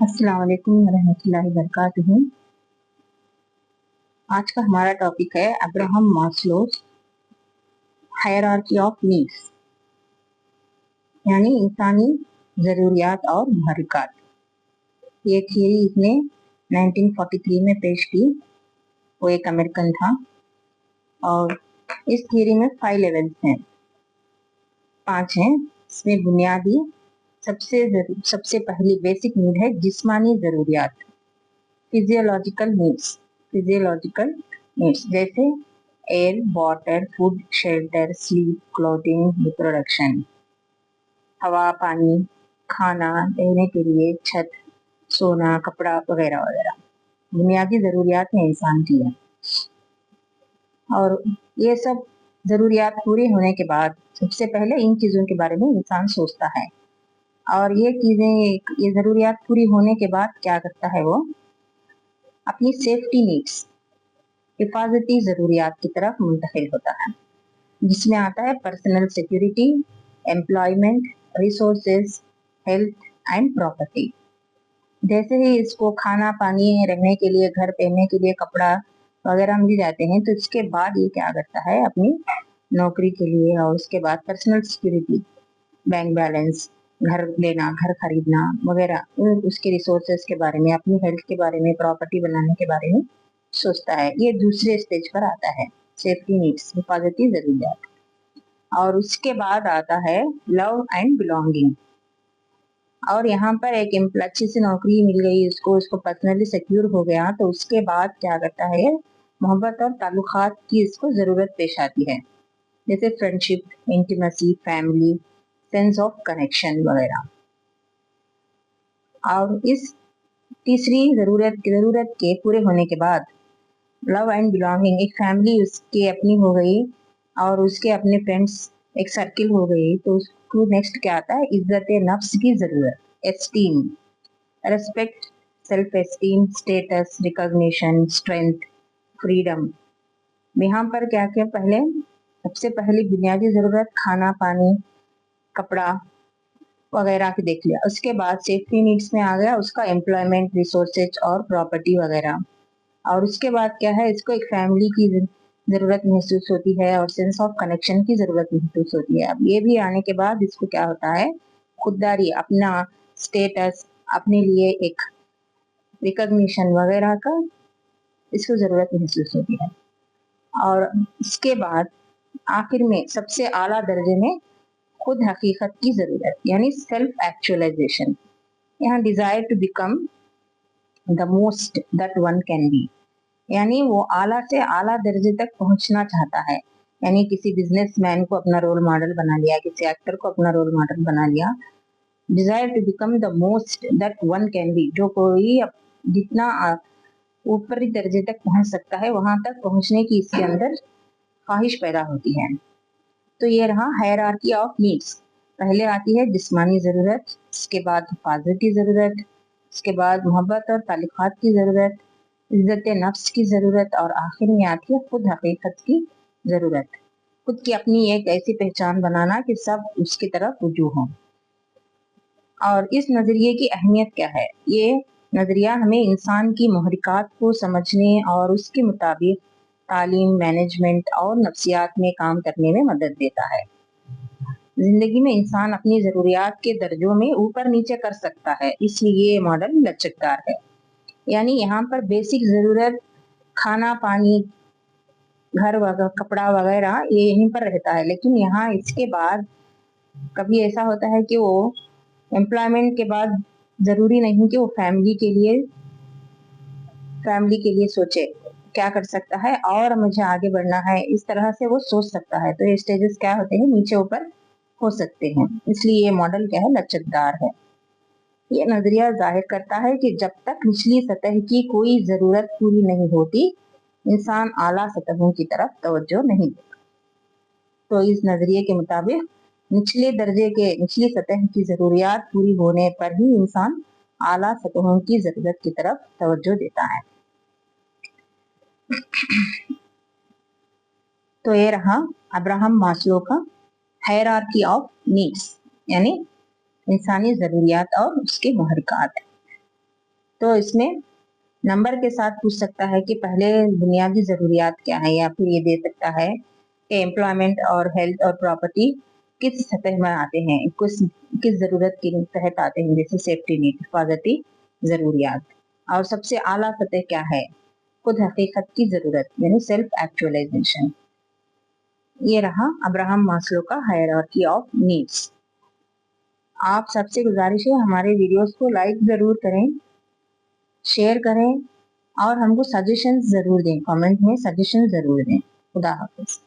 अस्सलाम वालेकुम वरहमतुल्लाहि वबरकातुहू। आज का हमारा टॉपिक है अब्राहम मास्लोव हायरार्की ऑफ नीड्स, यानी इंसानी ज़रूरियात और महरिकात। ये थियरी इसने 1943 में पेश की। वो एक अमेरिकन था और इस थियरी में 5 लेवल्स हैं, 5 हैं। इसमें बुनियादी सबसे पहली बेसिक नीड है जिस्मानी ज़रूरियात, फिजियोलॉजिकल नीड्स जैसे air, water, food, shelter, sleep, clothing, reproduction. हवा, पानी, खाना, रहने के लिए छत, सोना, कपड़ा वगैरह वगैरह बुनियादी ज़रूरियात हैं इंसान की है। और ये सब ज़रूरियात पूरी होने के बाद सबसे पहले इन चीज़ों के बारे में इंसान सोचता है। और ये ज़रूरियात पूरी होने के बाद क्या करता है, वो अपनी सेफ्टी नीड्स, हिफाजती ज़रूरियात की तरफ मुंतकिल होता है, जिसमें आता है personal security, employment, resources, health and property. जैसे ही इसको खाना, पानी, रहने के लिए, घर, पहनने के लिए कपड़ा वगैरह मिल जाते हैं, तो इसके बाद ये क्या करता है, अपनी नौकरी के लिए और उसके बाद पर्सनल सिक्योरिटी, बैंक बैलेंस, घर लेना, घर खरीदना वगैरह, उसके रिसोर्सेज के बारे में, अपनी हेल्थ के बारे में, प्रॉपर्टी बनाने के बारे में सोचता है। ये दूसरे स्टेज पर आता है, सेफ्टी नीड्स, हिफाजती ज़रूरियात। और उसके बाद आता है लव एंड बिलोंगिंग। और यहाँ पर एक अच्छी सी नौकरी मिल गई उसको पर्सनली सिक्योर हो गया, तो उसके बाद क्या करता है, मोहब्बत और ताल्लुकात की इसको ज़रूरत पेश आती है, जैसे friendship, intimacy, family, sense of connection वगैरह। और इस तीसरी ज़रूरत के पूरे होने के बाद लव एंड बिलोंगिंग, एक फैमिली उसके अपनी हो गई और उसके अपने फ्रेंड्स, एक सर्किल हो गई, तो उसको नेक्स्ट क्या आता है, इज्जत नफ्स की ज़रूरत, esteem, respect, self esteem, status, recognition, strength, freedom. यहाँ पर क्या क्या, पहले सबसे पहली बुनियादी ज़रूरत खाना, पानी, कपड़ा वगैरह की देख लिया। उसके बाद सेफ्टी नीड्स में आ गया उसका एम्प्लॉयमेंट, रिसोर्सेज और प्रॉपर्टी वगैरह। और उसके बाद क्या है, इसको एक फैमिली की ज़रूरत महसूस होती है और सेंस ऑफ कनेक्शन की ज़रूरत महसूस होती है। अब ये भी आने के बाद इसको क्या होता है, खुददारी, अपना स्टेटस, अपने लिए एक रिकॉग्निशन वगैरह का इसको ज़रूरत महसूस होती है। और इसके बाद आखिर में सबसे आला दर्जे में खुद हकीकत की ज़रूरत, यानी सेल्फ एक्चुअलाइजेशन। यहाँ desire to become the most that one can be, यानी वो आला से आला दर्जे तक पहुंचना चाहता है। यानी किसी बिजनेसमैन को अपना रोल मॉडल बना लिया, किसी एक्टर को अपना रोल मॉडल बना लिया। Desire to become the most that one can be, जो कोई जितना ऊपरी दर्जे तक पहुंच सकता है, वहां तक पहुंचने की इसके अंदर ख्वाहिश पैदा होती है। तो ये रहा हायरार्की ऑफ नीड्स। पहले आती है जिस्मानी ज़रूरत, इसके बाद हिफाजती ज़रूरत, इसके बाद मोहब्बत और ताल्लुकात की ज़रूरत, इज्जत नफ्स की ज़रूरत, और आखिर में आती है खुद हकीकत की ज़रूरत, खुद की अपनी एक ऐसी पहचान बनाना कि सब उसकी तरफ रुजू हों। और इस नज़रिए की अहमियत क्या है, ये नज़रिया हमें इंसान की महरिकात को समझने और उसके मुताबिक तालीम, मैनेजमेंट और नफ्सियात में काम करने में मदद देता है। जिंदगी में इंसान अपनी ज़रूरियात के दर्जों में ऊपर नीचे कर सकता है, इसलिए ये मॉडल लचकदार है। यानी यहाँ पर बेसिक ज़रूरत खाना, पानी, घर वगैरह, कपड़ा वगैरह ये यहीं पर रहता है, लेकिन यहाँ इसके बाद कभी ऐसा होता है कि वो एम्प्लॉयमेंट के बाद ज़रूरी नहीं कि वो फैमिली के लिए सोचे क्या कर सकता है और मुझे आगे बढ़ना है, इस तरह से वो सोच सकता है। तो ये स्टेजेस क्या होते हैं, नीचे ऊपर हो सकते हैं, इसलिए ये मॉडल क्या है, लचकदार है। ये नजरिया जाहिर करता है कि जब तक निचली सतह की कोई जरूरत पूरी नहीं होती, इंसान आला सतहों की तरफ तवज्जो नहीं देता। तो इस नजरिए के मुताबिक निचली सतह की जरूरियात पूरी होने पर ही इंसान आला सतहों की जरूरत की तरफ तवज्जो देता है। तो ये रहा अब्राहम मास्लो का हायरार्की ऑफ नीड्स, यानी इंसानी जरूरियात और उसके महरिकात। तो इसमें नंबर के साथ पूछ सकता है कि पहले बुनियादी ज़रूरियात क्या है, या फिर ये दे सकता है कि एम्प्लॉयमेंट और हेल्थ और प्रॉपर्टी किस सतह में आते हैं, किस ज़रूरत के तहत आते हैं, जैसे सेफ्टी नीड, हिफाजती ज़रूरियात। और सबसे आला सतह क्या है, खुद हकीकत की ज़रूरत, यानी सेल्फ एक्चुअलाइजेशन। ये रहा अब्राहम मास्लो का हायरार्की ऑफ नीड्स। आप सबसे गुजारिश है हमारे वीडियोस को लाइक ज़रूर करें, शेयर करें और हमको सजेशंस ज़रूर दें, कमेंट में सजेशन ज़रूर दें। खुदा हाफिज़।